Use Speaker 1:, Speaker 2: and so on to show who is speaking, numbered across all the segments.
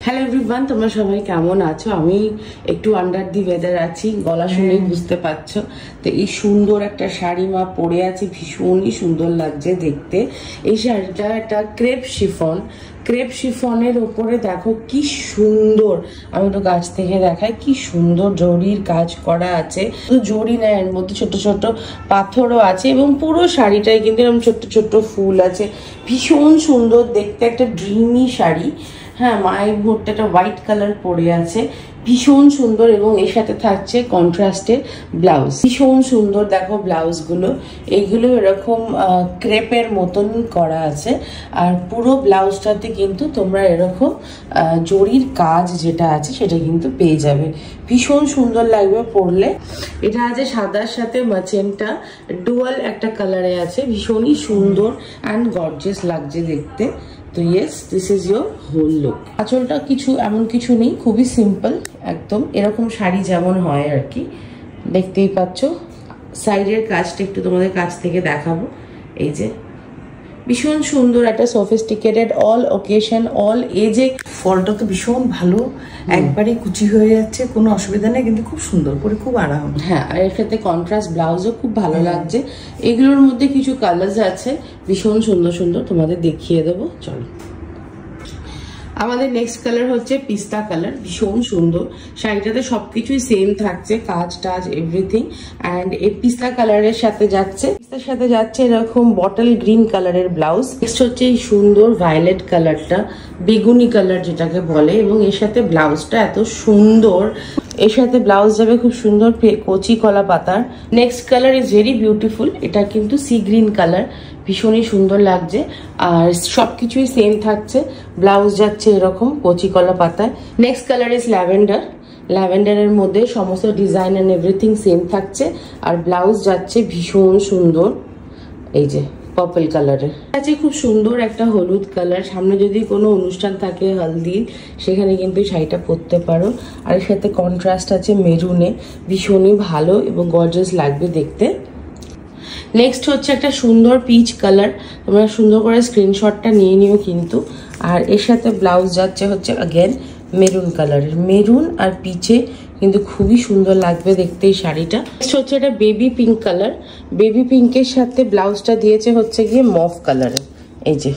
Speaker 1: Hello everyone, তোমরা সবাই কেমন আছো? আমি একটু আন্ডার দি ওয়েদার আছি, গলা শুনেই বুঝতে পারছো। তো এই সুন্দর একটা শাড়ি মা পরে আছে, ভীষণই সুন্দর লাগছে দেখতে। এই শাড়িটা একটা ক্রেপ শিফনের ওপরে দেখো কি সুন্দর, আমি একটু গাছ থেকে দেখাই, কি সুন্দর জরির কাজ করা আছে। শুধু জরি না, এর মধ্যে ছোট ছোট পাথরও আছে এবং পুরো শাড়িটায় কিন্তু এরকম ছোট্ট ছোট্ট ফুল আছে। ভীষণ সুন্দর দেখতে, একটা ড্রিমি শাড়ি। হ্যাঁ, মায়ের ভোরটা হোয়াইট কালার পরে আছে, ভীষণ সুন্দর। এবং এর সাথে থাকছে কন্ট্রাস্টের ব্লাউজ, ভীষণ সুন্দর। দেখো ব্লাউজগুলো, এইগুলো এরকম ক্রেপের মতন করা আছে। আর পুরো ব্লাউজটাতে কিন্তু তোমরা এরকম জরির কাজ যেটা আছে সেটা কিন্তু পেয়ে যাবে, ভীষণ সুন্দর লাগবে পরলে। এটা আছে সাদার সাথে ম্যাজেন্টা, ডুয়াল একটা কালারে আছে, ভীষণই সুন্দর অ্যান্ড গর্জিয়াস লাগছে দেখতে। তো yes, this is your whole look. আঁচলটা কিছু এমন কিছু নেই, খুবই সিম্পল একদম, এরকম শাড়ি যেমন হয় আর কি, দেখতেই পাচ্ছ। সাইডের কাজটা একটু তোমাদের কাছ থেকে দেখাবো। এই যে ভীষণ সুন্দর একটা সফিস্টিকেটেড, অল ওকেশন অল এজে।
Speaker 2: ফলটা তো ভীষণ ভালো, একবারে কুচি হয়ে যাচ্ছে, কোনো অসুবিধা নেই, কিন্তু খুব সুন্দর করে, খুব আরাম।
Speaker 1: হ্যাঁ, আর এর সাথে কন্ট্রাস্ট ব্লাউজও খুব ভালো লাগছে। এগুলোর মধ্যে কিছু কালার্স আছে ভীষণ সুন্দর সুন্দর, তোমাদের দেখিয়ে দেবো, চলো। আমাদের নেক্সট কালার হচ্ছে পিস্তা কালার, ভীষণ সুন্দর। শাড়িটাতে সবকিছুই সেম থাকছে, কাজ টাজ এভরিথিং। অ্যান্ড এই পিস্তা কালারের সাথে যাচ্ছে এরকম বটল গ্রিন কালারের ব্লাউজ। নেক্সট হচ্ছে এই সুন্দর ভায়োলেট কালারটা, বেগুনি কালার যেটাকে বলে, এবং এর সাথে ব্লাউজটা এত সুন্দর। এর সাথে ব্লাউজ যাবে খুব সুন্দর কচি কলা পাতার। Next colour is very beautiful, এটা কিন্তু সি গ্রিন কালার, ভীষণই সুন্দর লাগছে। আর সবকিছুই সেম থাকছে, ব্লাউজ যাচ্ছে এরকম কচি কলা পাতায়। নেক্সট কালার ইজ ল্যাভেন্ডার, ল্যাভেন্ডারের মধ্যে সমস্ত ডিজাইন অ্যান্ড এভরিথিং সেম থাকছে। আর ব্লাউজ যাচ্ছে ভীষণ সুন্দর, এই যে পার্পল কালারের আছে, খুব সুন্দর একটা হলুদ কালার। সামনে যদি কোনো অনুষ্ঠান থাকে হলদির, সেখানে কিন্তু শাড়িটা পরতে পারো। আর এর সাথে কন্ট্রাস্ট আছে মেরুনে, ভীষণই ভালো এবং গর্জিয়াস লাগবে দেখতে। নেক্সট হচ্ছে একটা সুন্দর পিচ কালার, তোমরা সুন্দর করে স্ক্রিনশটটা নিয়ে নিও কিন্তু। আর এর সাথে ব্লাউজ যাচ্ছে হচ্ছে আগেন মেরুন কালারের, মেরুন আর পিচে কিন্তু খুবই সুন্দর লাগবে দেখতে এই শাড়িটা। নেক্সট হচ্ছে এটা বেবি পিঙ্ক কালার, বেবি পিঙ্কের সাথে ব্লাউজটা দিয়েছে হচ্ছে গিয়ে মফ কালারের, এই যে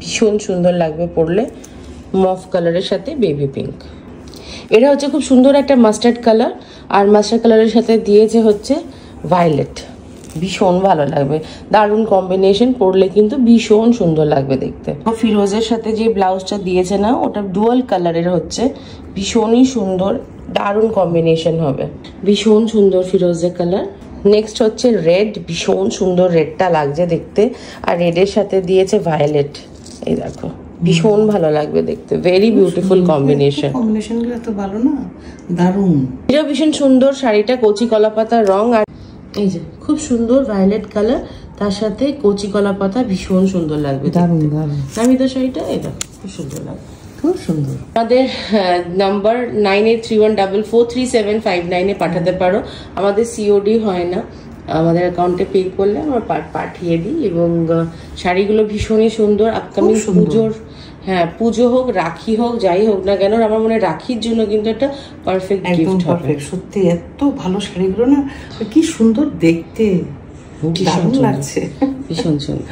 Speaker 1: ভীষণ সুন্দর লাগবে পরলে, মফ কালারের সাথে বেবি পিঙ্ক। এটা হচ্ছে খুব সুন্দর একটা মাস্টার্ড কালার, আর মাস্টার্ড কালারের সাথে দিয়েছে হচ্ছে ভায়োলেট, ভীষণ ভালো লাগবে, দারুণ কম্বিনেশন, পরলে কিন্তু ভীষণ সুন্দর লাগবে দেখতে। ফিরোজের সাথে যে ব্লাউজটা দিয়েছে না, ওটা ডুয়াল কালারের হচ্ছে, ভীষণই সুন্দর, দারুণ কম্বিনেশন হবে, ভীষণ সুন্দর ফিরোজের কালার। নেক্সট হচ্ছে রেড, ভীষণ সুন্দর রেডটা লাগছে দেখতে, আর রেডের সাথে দিয়েছে ভায়োলেট, এই দেখো ভীষণ ভালো লাগবে দেখতে, ভেরি বিউটিফুল কম্বিনেশন।
Speaker 2: কম্বিনেশনগুলো এত ভালো না, দারুণ।
Speaker 1: এটা ভীষণ সুন্দর শাড়িটা, কচি কলা পাতার রং, আর এই যে খুব সুন্দর ভায়োলেট কালার, তার সাথে কচি কলা পাতা, ভীষণ সুন্দর লাগবে,
Speaker 2: দারুণ দারুণ।
Speaker 1: নামিতা শাড়িটা এটা খুব সুন্দর লাগবে,
Speaker 2: খুব সুন্দর।
Speaker 1: আমাদের নাম্বার 9831443759 পাঠাতে পারো। আমাদের সিওডি হয় না, আমাদের অ্যাকাউন্টে পে করলে আমরা পাঠিয়ে দিই। এবং শাড়িগুলো ভীষণই সুন্দর। আপকামিং পুজোর, হ্যাঁ পুজো হোক, রাখি হোক, যাই হোক না কেন, আমার মনে হয় রাখির জন্য কিন্তু একটা পারফেক্ট গিফট হবে।
Speaker 2: সত্যি এত ভালো শাড়িগুলো না, কি সুন্দর দেখতে, দারুণ লাগছে,
Speaker 1: ভীষণ সুন্দর।